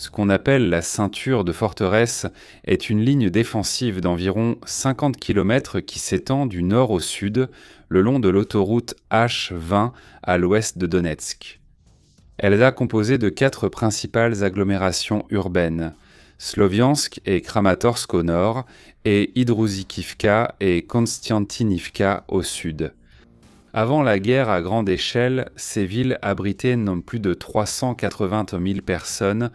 Ce qu'on appelle la ceinture de forteresse est une ligne défensive d'environ 50 km qui s'étend du nord au sud, le long de l'autoroute H20 à l'ouest de Donetsk. Elle est composée de 4 principales agglomérations urbaines, Sloviansk et Kramatorsk au nord, et Hydrouzikivka et Konstantinivka au sud. Avant la guerre à grande échelle, ces villes abritaient non plus de 380 000 personnes.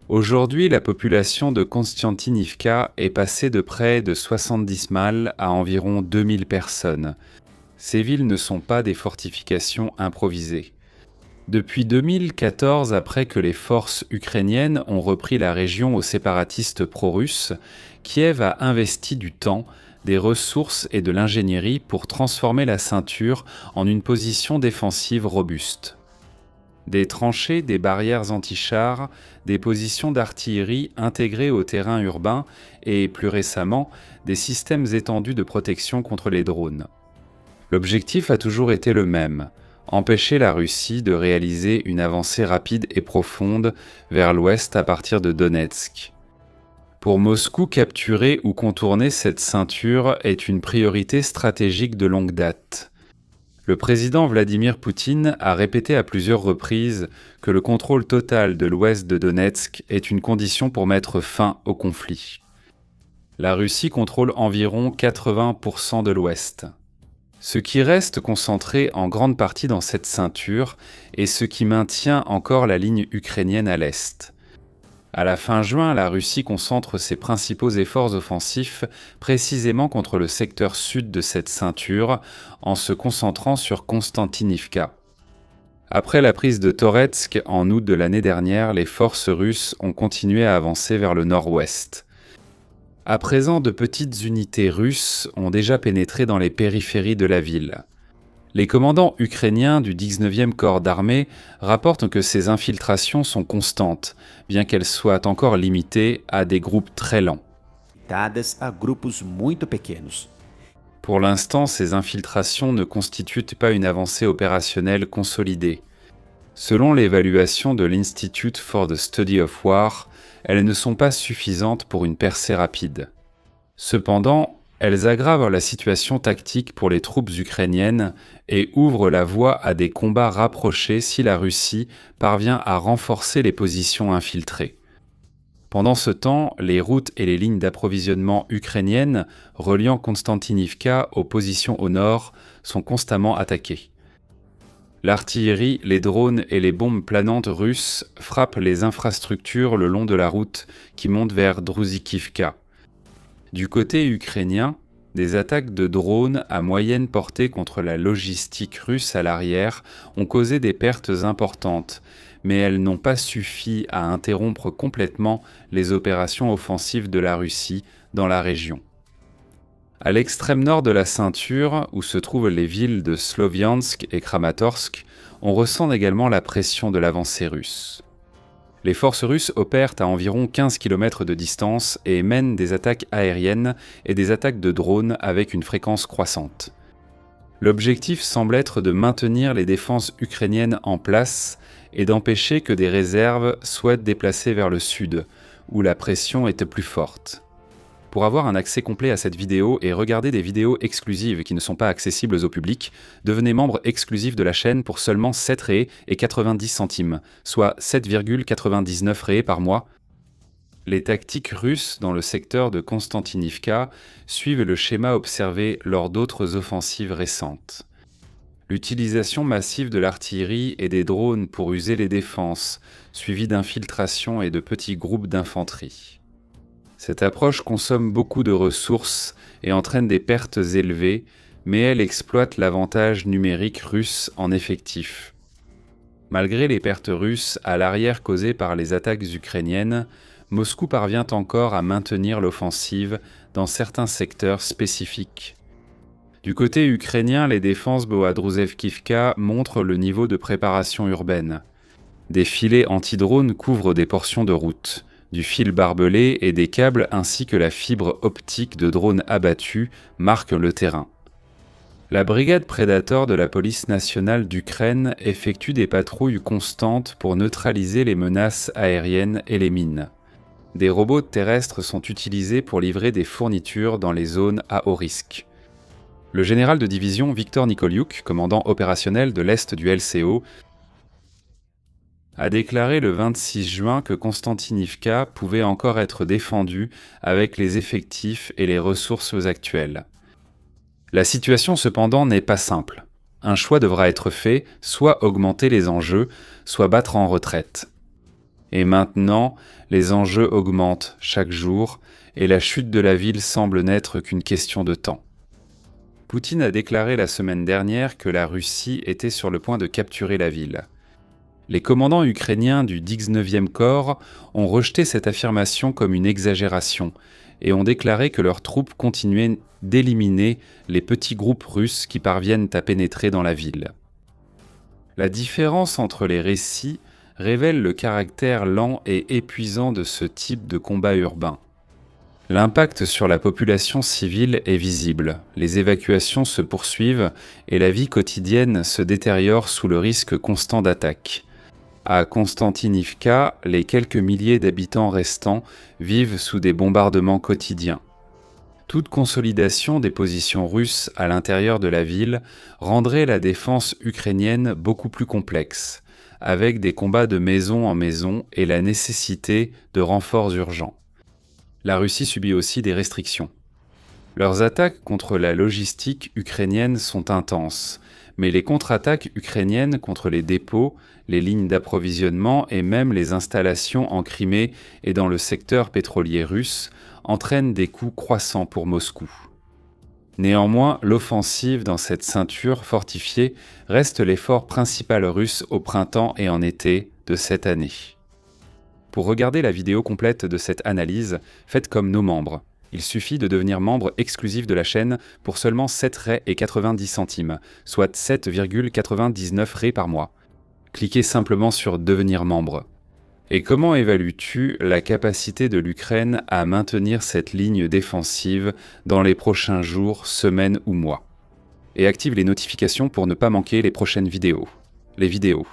Aujourd'hui, la population de Konstantinivka est passée de près de 70 000 à environ 2000 personnes. Ces villes ne sont pas des fortifications improvisées. Depuis 2014, après que les forces ukrainiennes ont repris la région aux séparatistes pro-russes, Kiev a investi du temps, des ressources et de l'ingénierie pour transformer la ceinture en une position défensive robuste. Des tranchées, des barrières anti-chars, des positions d'artillerie intégrées au terrain urbain et, plus récemment, des systèmes étendus de protection contre les drones. L'objectif a toujours été le même: empêcher la Russie de réaliser une avancée rapide et profonde vers l'ouest à partir de Donetsk. Pour Moscou, capturer ou contourner cette ceinture est une priorité stratégique de longue date. Le président Vladimir Poutine a répété à plusieurs reprises que le contrôle total de l'ouest de Donetsk est une condition pour mettre fin au conflit. La Russie contrôle environ 80% de l'ouest. Ce qui reste concentré en grande partie dans cette ceinture est ce qui maintient encore la ligne ukrainienne à l'est. À la fin juin, la Russie concentre ses principaux efforts offensifs précisément contre le secteur sud de cette ceinture, en se concentrant sur Konstantinivka. Après la prise de Toretsk en août de l'année dernière, les forces russes ont continué à avancer vers le nord-ouest. À présent, de petites unités russes ont déjà pénétré dans les périphéries de la ville. Les commandants ukrainiens du 19e corps d'armée rapportent que ces infiltrations sont constantes, bien qu'elles soient encore limitées à des groupes très lents. Pour l'instant, ces infiltrations ne constituent pas une avancée opérationnelle consolidée. Selon l'évaluation de l'Institute for the Study of War, elles ne sont pas suffisantes pour une percée rapide. Cependant, elles aggravent la situation tactique pour les troupes ukrainiennes et ouvrent la voie à des combats rapprochés si la Russie parvient à renforcer les positions infiltrées. Pendant ce temps, les routes et les lignes d'approvisionnement ukrainiennes reliant Konstantinivka aux positions au nord sont constamment attaquées. L'artillerie, les drones et les bombes planantes russes frappent les infrastructures le long de la route qui monte vers Hydrouzikivka. Du côté ukrainien, des attaques de drones à moyenne portée contre la logistique russe à l'arrière ont causé des pertes importantes, mais elles n'ont pas suffi à interrompre complètement les opérations offensives de la Russie dans la région. À l'extrême nord de la ceinture, où se trouvent les villes de Sloviansk et Kramatorsk, on ressent également la pression de l'avancée russe. Les forces russes opèrent à environ 15 km de distance et mènent des attaques aériennes et des attaques de drones avec une fréquence croissante. L'objectif semble être de maintenir les défenses ukrainiennes en place et d'empêcher que des réserves soient déplacées vers le sud, où la pression est plus forte. Pour avoir un accès complet à cette vidéo et regarder des vidéos exclusives qui ne sont pas accessibles au public, devenez membre exclusif de la chaîne pour seulement 7 ré et 90 centimes, soit 7,99 ré par mois. Les tactiques russes dans le secteur de Konstantinivka suivent le schéma observé lors d'autres offensives récentes. L'utilisation massive de l'artillerie et des drones pour user les défenses, suivie d'infiltrations et de petits groupes d'infanterie. Cette approche consomme beaucoup de ressources et entraîne des pertes élevées, mais elle exploite l'avantage numérique russe en effectif. Malgré les pertes russes à l'arrière causées par les attaques ukrainiennes, Moscou parvient encore à maintenir l'offensive dans certains secteurs spécifiques. Du côté ukrainien, les défenses Bohadrouzevkivka montrent le niveau de préparation urbaine. Des filets anti-drones couvrent des portions de route. Du fil barbelé et des câbles ainsi que la fibre optique de drones abattus marquent le terrain. La brigade Predator de la police nationale d'Ukraine effectue des patrouilles constantes pour neutraliser les menaces aériennes et les mines. Des robots terrestres sont utilisés pour livrer des fournitures dans les zones à haut risque. Le général de division Viktor Nikoliuk, commandant opérationnel de l'Est du LCO, a déclaré le 26 juin que Konstantinivka pouvait encore être défendue avec les effectifs et les ressources actuelles. La situation cependant n'est pas simple. Un choix devra être fait, soit augmenter les enjeux, soit battre en retraite. Et maintenant, les enjeux augmentent chaque jour et la chute de la ville semble n'être qu'une question de temps. Poutine a déclaré la semaine dernière que la Russie était sur le point de capturer la ville. Les commandants ukrainiens du 19e corps ont rejeté cette affirmation comme une exagération et ont déclaré que leurs troupes continuaient d'éliminer les petits groupes russes qui parviennent à pénétrer dans la ville. La différence entre les récits révèle le caractère lent et épuisant de ce type de combat urbain. L'impact sur la population civile est visible, les évacuations se poursuivent et la vie quotidienne se détériore sous le risque constant d'attaques. À Konstantinivka, les quelques milliers d'habitants restants vivent sous des bombardements quotidiens. Toute consolidation des positions russes à l'intérieur de la ville rendrait la défense ukrainienne beaucoup plus complexe, avec des combats de maison en maison et la nécessité de renforts urgents. La Russie subit aussi des restrictions. Leurs attaques contre la logistique ukrainienne sont intenses, mais les contre-attaques ukrainiennes contre les dépôts, les lignes d'approvisionnement et même les installations en Crimée et dans le secteur pétrolier russe entraînent des coûts croissants pour Moscou. Néanmoins, l'offensive dans cette ceinture fortifiée reste l'effort principal russe au printemps et en été de cette année. Pour regarder la vidéo complète de cette analyse, faites comme nos membres. Il suffit de devenir membre exclusif de la chaîne pour seulement 7,90 €, soit 7,99 € par mois. Cliquez simplement sur « Devenir membre ». Et comment évalues-tu la capacité de l'Ukraine à maintenir cette ligne défensive dans les prochains jours, semaines ou mois? Et active les notifications pour ne pas manquer les prochaines vidéos. Les vidéos.